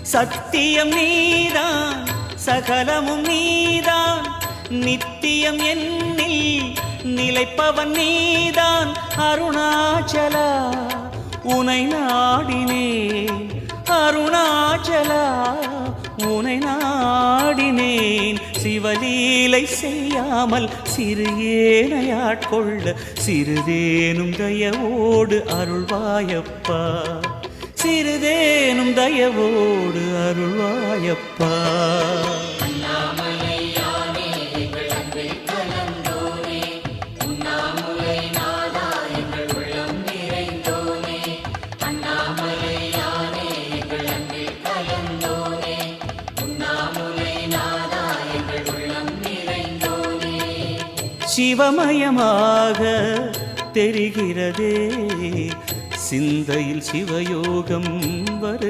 சத்தியம் நீதான் சகலமும் நீதான் நித்தியம் என்னில் நிலைப்பவன் நீதான் அருணாச்சலா உனை நாடினேன் அருணாச்சலா உனை நாடினேன் சிவலீலை செய்யாமல் சிறு ஏனையாட்கொள்ள சிறிதேனும் தயவோடு அருள்வாயப்பா சிறிதேனும் தயவோடு அருள்வாயப்பா சிவமயமாக தெரிகிறதே சிந்தையில் சிவயோகம் வரு